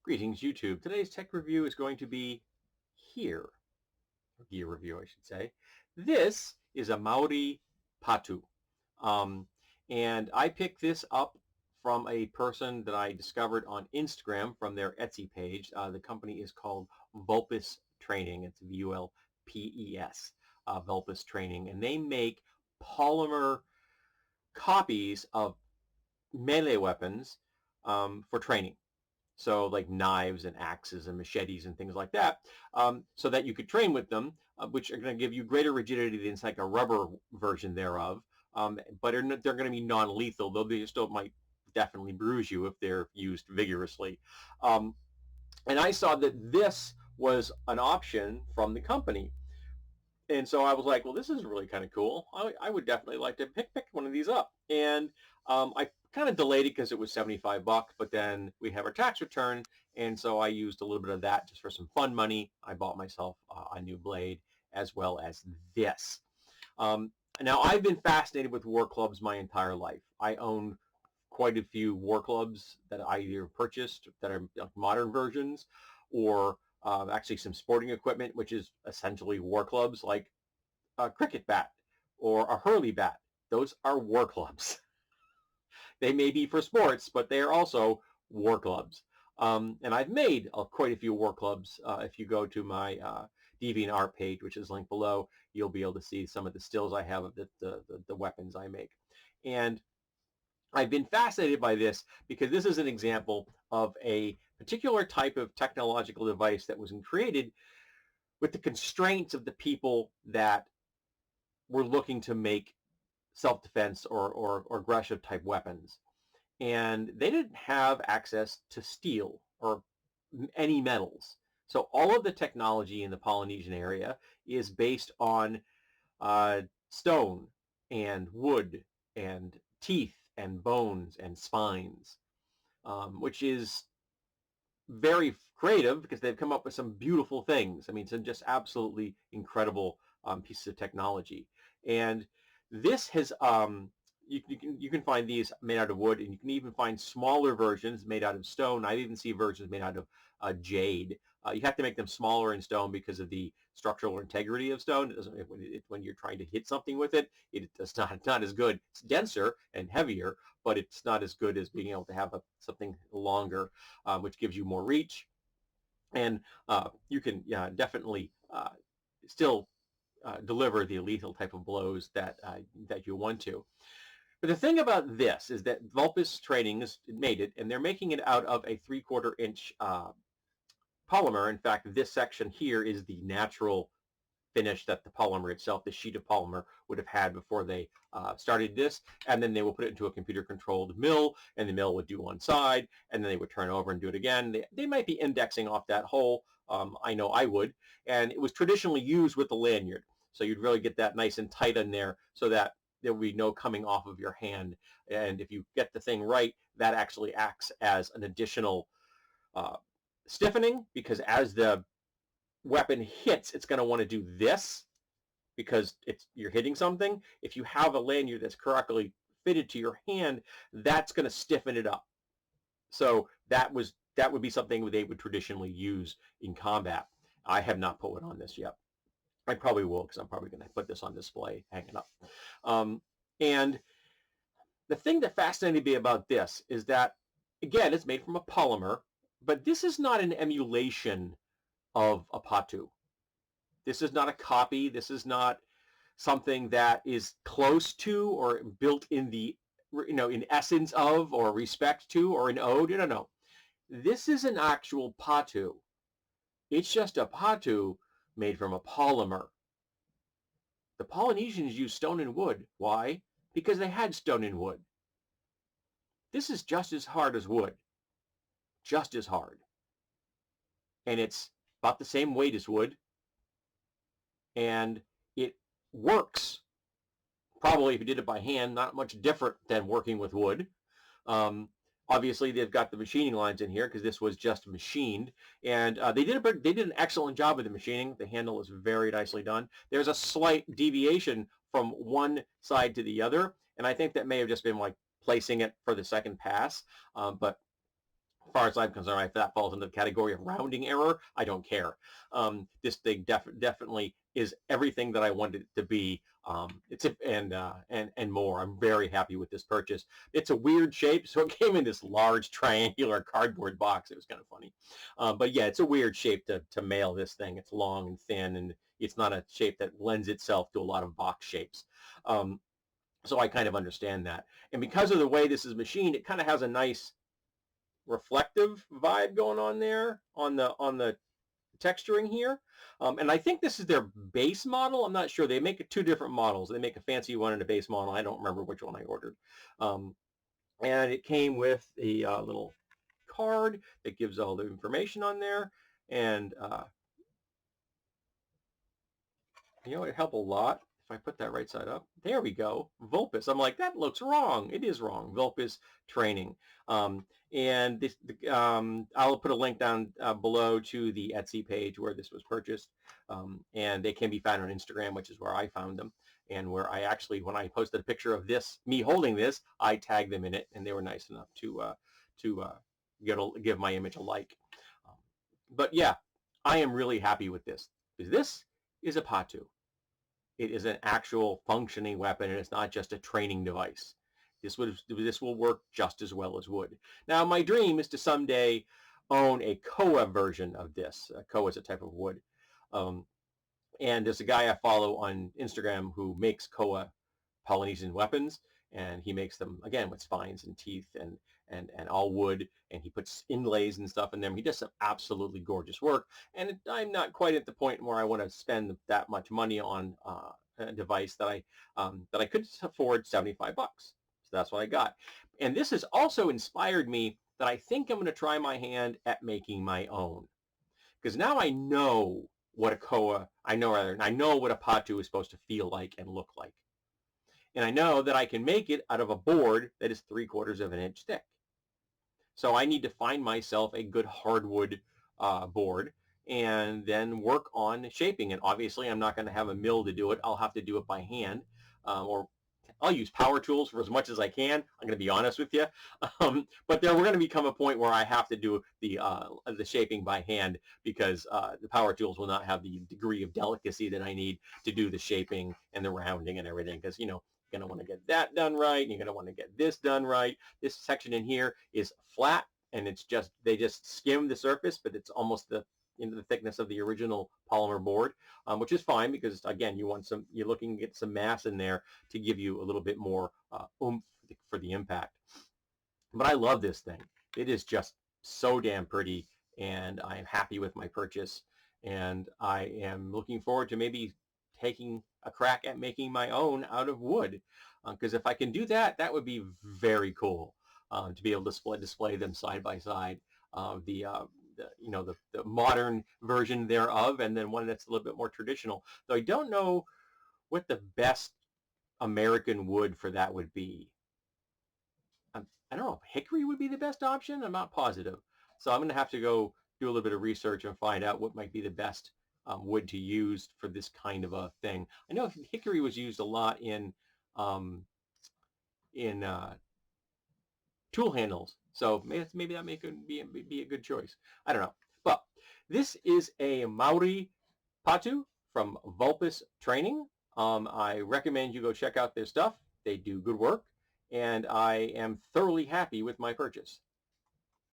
Greetings, YouTube. Today's tech review is going to be here. Gear review, I should say. This is a Maori Patu. Um, and I picked this up from a person that I discovered on Instagram from their Etsy page. The company is called Vulpes Training. It's VULPES, Vulpes Training. And they make polymer copies of melee weapons for training. So like knives and axes and machetes and things like that, so that you could train with them, which are going to give you greater rigidity than it's like a rubber version thereof. But they're going to be non-lethal, though they still might definitely bruise you if they're used vigorously. And I saw that this was an option from the company. And so I was like, well, this is really kind of cool. I would definitely like to pick one of these up. And I kind of delayed it because it was 75 bucks, but then we have our tax return. And so I used a little bit of that just for some fun money. I bought myself a new blade as well as this. Now, I've been fascinated with war clubs my entire life. I own quite a few war clubs that I either purchased that are like modern versions, or actually some sporting equipment, which is essentially war clubs, like a cricket bat or a hurley bat. Those are war clubs. They may be for sports, but they are also war clubs. And I've made quite a few war clubs. If you go to my DeviantArt page, which is linked below, you'll be able to see some of the stills I have of the weapons I make. And I've been fascinated by this because this is an example of a particular type of technological device that was created with the constraints of the people that were looking to make self-defense or aggressive type weapons. And they didn't have access to steel or any metals. So all of the technology in the Polynesian area is based on stone and wood and teeth and bones and spines, which is very creative because they've come up with some beautiful things. I mean, some just absolutely incredible pieces of technology. And this has, you can find these made out of wood, and you can even find smaller versions made out of stone. I even see versions made out of jade. You have to make them smaller in stone because of the structural integrity of stone. It doesn't, when you're trying to hit something with it, it's not as good. It's denser and heavier, but it's not as good as being able to have something longer, which gives you more reach. And you can definitely still deliver the lethal type of blows that you want to. But the thing about this is that Vulpes Training has made it, and they're making it out of a 3/4 inch polymer. In fact, this section here is the natural finish that the polymer itself, the sheet of polymer, would have had before they started this. And then they will put it into a computer-controlled mill, and the mill would do one side, and then they would turn over and do it again. They might be indexing off that hole. I know I would. And it was traditionally used with the lanyard. So you'd really get that nice and tight in there so that there will be no coming off of your hand. And if you get the thing right, that actually acts as an additional stiffening, because as the weapon hits, it's going to want to do this because you're hitting something. If you have a lanyard that's correctly fitted to your hand, that's going to stiffen it up. So that would be something they would traditionally use in combat. I have not put one on this yet. I probably will, because I'm probably going to put this on display, hanging up. And the thing that fascinated me about this is that, again, it's made from a polymer, but this is not an emulation of a Patu. This is not a copy. This is not something that is close to or built in the, in essence of or respect to or an ode. No. This is an actual Patu. It's just a Patu made from a polymer. The Polynesians used stone and wood. Why? Because they had stone and wood. This is just as hard as wood. Just as hard. And it's about the same weight as wood. And it works. Probably if you did it by hand, not much different than working with wood. Obviously, they've got the machining lines in here because this was just machined, and they did an excellent job with the machining. The handle is very nicely done. There's a slight deviation from one side to the other, and I think that may have just been like placing it for the second pass. But far as I'm concerned, if that falls into the category of rounding error, I don't care. This thing definitely is everything that I wanted it to be. And more. I'm very happy with this purchase. It's a weird shape, so it came in this large triangular cardboard box. It was kind of funny, but yeah, it's a weird shape to mail this thing. It's long and thin, and it's not a shape that lends itself to a lot of box shapes. So I kind of understand that. And because of the way this is machined, it kind of has a nice reflective vibe going on there on the texturing here. And I think this is their base model. I'm not sure. They make two different models. They make a fancy one and a base model. I don't remember which one I ordered. And it came with a little card that gives all the information on there. And it helped a lot if I put that right side up. There we go. Vulpes. I'm like, that looks wrong. It is wrong. Vulpes training. And this, I'll put a link down below to the Etsy page where this was purchased. And they can be found on Instagram, which is where I found them. And where I actually, when I posted a picture of this, me holding this, I tagged them in it, and they were nice enough to give my image a like. But yeah, I am really happy with this, because this is a Patu. It is an actual functioning weapon, and it's not just a training device. This will work just as well as wood. Now, my dream is to someday own a koa version of this. Koa is a type of wood. And there's a guy I follow on Instagram who makes koa Polynesian weapons, and he makes them, again, with spines and teeth and all wood, and he puts inlays and stuff in them. He does some absolutely gorgeous work, and I'm not quite at the point where I want to spend that much money on a device that I could afford 75 bucks. So that's what I got. And this has also inspired me that I think I'm going to try my hand at making my own, because now I know what a koa, I know what a Patu is supposed to feel like and look like. And I know that I can make it out of a board that is 3/4 of an inch thick. So I need to find myself a good hardwood board and then work on shaping it. Obviously, I'm not going to have a mill to do it. I'll have to do it by hand, or I'll use power tools for as much as I can. I'm going to be honest with you. But there we're going to become a point where I have to do the shaping by hand, because the power tools will not have the degree of delicacy that I need to do the shaping and the rounding and everything, because, you're going to want to get that done right, and you're going to want to get this done right. This section in here is flat, and they just skim the surface, but it's almost the thickness of the original polymer board, which is fine, because again, you're looking to get some mass in there to give you a little bit more oomph for the impact. But I love this thing. It is just so damn pretty, and I am happy with my purchase, and I am looking forward to maybe taking a crack at making my own out of wood, because if I can do that, that would be very cool, to be able to display them side by side. The modern version thereof, and then one that's a little bit more traditional. Though I don't know what the best American wood for that would be. I don't know if hickory would be the best option. I'm not positive. So I'm going to have to go do a little bit of research and find out what might be the best wood to use for this kind of a thing. I know hickory was used a lot in tool handles, so maybe that may be a good choice. I don't know. But this is a Maori Patu from Vulpes Training. I recommend you go check out their stuff. They do good work, and I am thoroughly happy with my purchase.